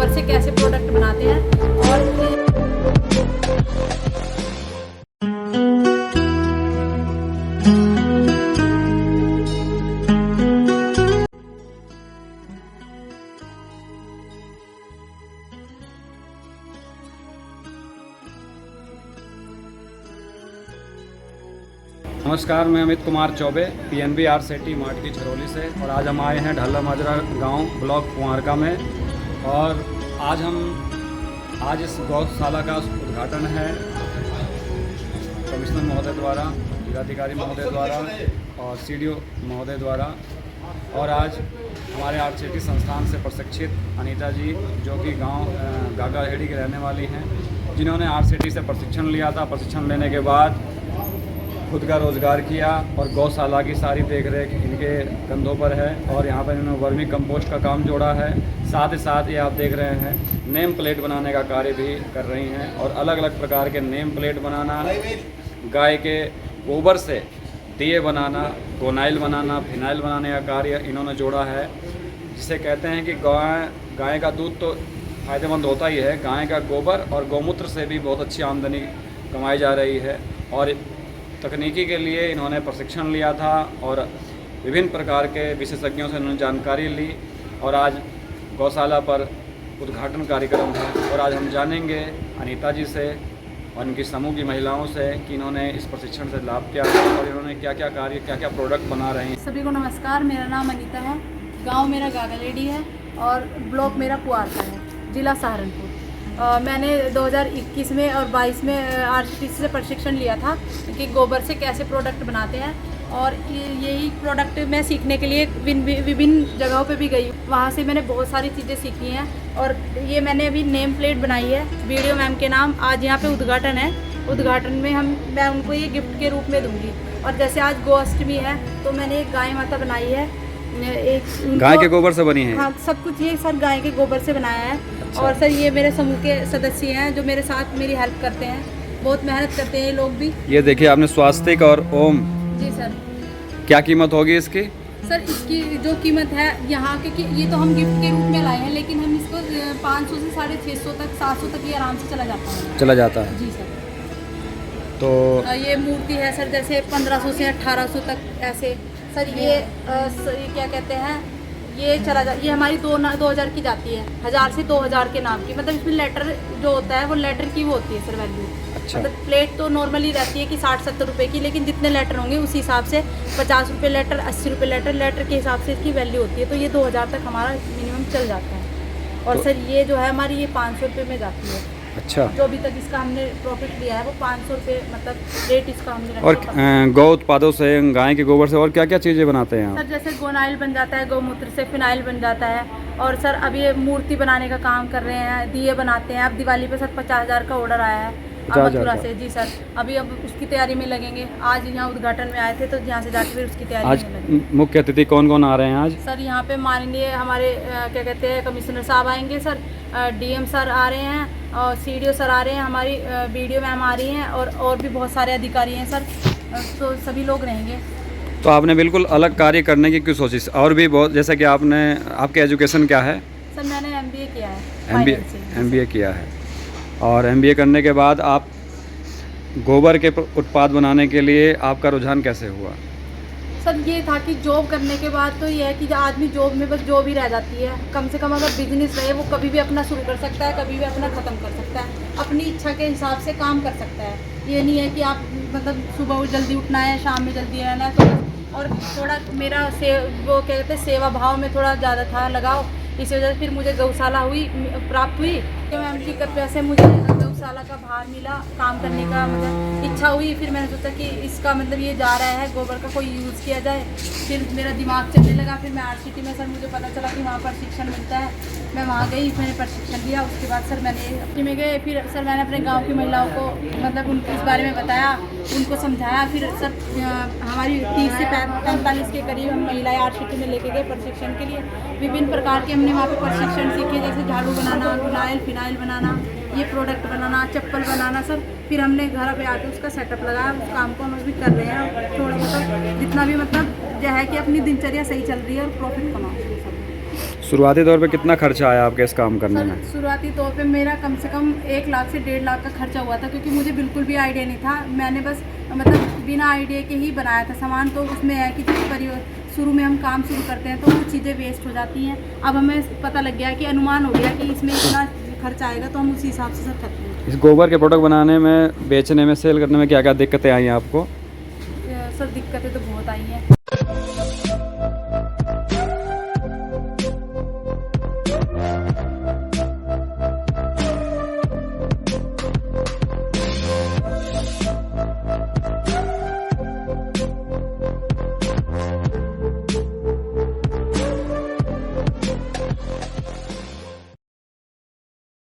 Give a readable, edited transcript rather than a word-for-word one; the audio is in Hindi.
गोबर से कैसे प्रोडक्ट बनाते हैं। और नमस्कार, मैं अमित कुमार चौबे PNB RCT माटकी छरौली से। और आज हम आए हैं ढल्ला माजरा गांव ब्लॉक कुंवारका में। और आज इस गौशाला का उद्घाटन है कमिश्नर महोदय द्वारा, जिलाधिकारी महोदय द्वारा और CDO महोदय द्वारा। और आज हमारे RCT संस्थान से प्रशिक्षित अनीता जी, जो कि गांव गागाहेड़ी के रहने वाली हैं, जिन्होंने RCT से प्रशिक्षण लिया था। प्रशिक्षण लेने के बाद खुद का रोज़गार किया और गौशाला की सारी देखरेख इनके कंधों पर है। और यहाँ पर इन्होंने वर्मी कंपोस्ट का काम जोड़ा है। साथ ही साथ ये आप देख रहे हैं नेम प्लेट बनाने का कार्य भी कर रही हैं। और अलग अलग प्रकार के नेम प्लेट बनाना, गाय के गोबर से दिए बनाना, गोनाइल बनाना, फिनाइल बनाने का कार्य इन्होंने जोड़ा है। जिसे कहते हैं कि गाय का दूध तो फ़ायदेमंद होता ही है, गाय का गोबर और गौमूत्र से भी बहुत अच्छी आमदनी कमाई जा रही है। और तकनीकी के लिए इन्होंने प्रशिक्षण लिया था और विभिन्न प्रकार के विशेषज्ञों से इन्होंने जानकारी ली। और आज गौशाला पर उद्घाटन कार्यक्रम है। और आज हम जानेंगे अनीता जी से और इनकी समूह की महिलाओं से कि इन्होंने इस प्रशिक्षण से लाभ क्या है और इन्होंने क्या क्या कार्य, क्या क्या प्रोडक्ट बना रहे हैं। सभी को नमस्कार, मेरा नाम अनीता है, गांव मेरा गागाहेड़ी है और ब्लॉक मेरा कुंवारका है, जिला सहारनपुर। मैंने 2021 में और 22 में RCT से प्रशिक्षण लिया था कि गोबर से कैसे प्रोडक्ट बनाते हैं। और यही प्रोडक्ट मैं सीखने के लिए विभिन्न जगहों पे भी गई। वहाँ से मैंने बहुत सारी चीज़ें सीखी हैं। और ये मैंने अभी नेम प्लेट बनाई है वीडियो मैम के नाम। आज यहाँ पे उद्घाटन है। उद्घाटन में मैं उनको ये गिफ्ट के रूप में दूँगी। और जैसे आज गोअष्टमी है तो मैंने एक गाय माता बनाई है, एक गाय के गोबर से बनी है। हाँ, सब कुछ ये सर गाय के गोबर से बनाया है। अच्छा। और सर ये मेरे समूह के सदस्य हैं जो मेरे साथ मेरी हेल्प करते हैं, बहुत मेहनत करते हैं ये लोग भी। ये देखिए आपने स्वास्तिक और ओम। जी सर। क्या कीमत होगी इसकी? सर इसकी जो कीमत है यहाँ के ये तो हम गिफ्ट के रूप में लाए हैं, लेकिन हम इसको 500 से 650 तक 700 तक ये आराम से चला जाता है। जी सर। तो ये मूर्ति है सर, जैसे 1500 से 1800 तक ऐसे। सर ये क्या कहते हैं, ये हमारी 2000 की जाती है, 1000 से 2000 के नाम की। मतलब इसमें लेटर जो होता है वो लेटर की वो होती है सर वैल्यू। अच्छा। मतलब प्लेट तो नॉर्मली रहती है कि 60-70 रुपये की, लेकिन जितने लेटर होंगे उसी हिसाब से 50 रुपये लेटर, 80 रुपये लेटर के हिसाब से इसकी वैल्यू होती है। तो ये 2000 तक हमारा मिनिमम चल जाता है। और तो सर ये जो है हमारी ये 500 रुपये में जाती है। अच्छा। जो अभी तक इसका हमने प्रॉफिट लिया है वो 500 रुपये, मतलब रेट इसका हमने रखा। और गौ उत्पादों से, गाय के गोबर से और क्या क्या चीज़ें बनाते हैं आप? सर जैसे गोनाइल बन जाता है, गौमूत्र से फिनाइल बन जाता है। और सर अभी ये मूर्ति बनाने का काम कर रहे हैं, दिए बनाते हैं। अब दिवाली पे सर 50,000 का ऑर्डर आया है मथुरा से। जी सर, अभी अब उसकी तैयारी में लगेंगे। आज यहाँ उद्घाटन में आए थे तो यहाँ से जाके फिर उसकी तैयारी आज में लगेंगे। मुख्य अतिथि कौन कौन आ रहे हैं आज? सर यहाँ पे माननीय हमारे क्या कहते हैं कमिश्नर साहब आएंगे सर, DM सर आ रहे हैं और CDO सर आ रहे हैं, हमारी BDO मैम आ रही हैं और भी बहुत सारे अधिकारी हैं सर। तो सभी लोग रहेंगे। तो आपने बिल्कुल अलग कार्य करने की क्यों सोची? और भी बहुत, जैसे कि आपके एजुकेशन क्या है? सर मैंने MBA किया है। MBA किया है। और MBA करने के बाद आप गोबर के उत्पाद बनाने के लिए आपका रुझान कैसे हुआ? सर ये था कि जॉब करने के बाद तो ये है कि आदमी जॉब में बस जॉब ही रह जाती है। कम से कम अगर बिजनेस रहे वो कभी भी अपना शुरू कर सकता है, कभी भी अपना ख़त्म कर सकता है, अपनी इच्छा के हिसाब से काम कर सकता है। ये नहीं है कि आप मतलब सुबह जल्दी उठना है, शाम में जल्दी रहना है। तो और थोड़ा मेरा वो क्या कहते हैं सेवा भाव में थोड़ा ज़्यादा था लगाव, इस वजह से फिर मुझे गौशाला प्राप्त हुई। तो मैम की कृपया से मुझे गौशाला का भार मिला, काम करने का मतलब इच्छा हुई। फिर मैंने सोचा कि इसका मतलब ये जा रहा है, गोबर का कोई यूज़ किया जाए। फिर मेरा दिमाग चलने लगा। फिर मैं RCT में सर मुझे पता चला कि वहाँ प्रशिक्षण मिलता है। मैं वहाँ गई, मैंने प्रशिक्षण लिया। उसके बाद सर मैंने में गए। फिर सर मैंने अपने गाँव की महिलाओं को मतलब उनको इस बारे में बताया, उनको समझाया। फिर सर हमारी 30 से 45 के करीब हम महिलाएं RCT में लेके गए प्रशिक्षण के लिए। विभिन्न प्रकार के हमने वहाँ पे प्रशिक्षण सीखे, जैसे झाड़ू बनाना, गुनाइल, फिनाइल बनाना, ये प्रोडक्ट बनाना, चप्पल बनाना सर। फिर हमने घर पे आके उसका सेटअप लगाया। उस काम को हम अभी कर रहे हैं। थोड़ा मतलब जितना भी मतलब जो है कि अपनी दिनचर्या सही चल रही है और प्रॉफिट कमा रहे हैं। शुरुआती तौर पे कितना खर्चा आया आपके इस काम करने सर में? शुरुआती तौर पे मेरा कम से कम 1 लाख से 1.5 लाख का खर्चा हुआ था, क्योंकि मुझे बिल्कुल भी आइडिया नहीं था। मैंने बस मतलब बिना आइडिया के ही बनाया था सामान। तो उसमें है कि जब शुरू में हम काम शुरू करते हैं तो कुछ चीज़ें वेस्ट हो जाती हैं। अब हमें पता लग गया कि अनुमान हो गया कि इसमें इतना खर्चा आएगा, तो हम उसी हिसाब से सर करते हैं। इस गोबर के प्रोडक्ट बनाने में, बेचने में, सेल करने में क्या क्या दिक्कतें आई हैं आपको? सर दिक्कतें तो बहुत आई हैं।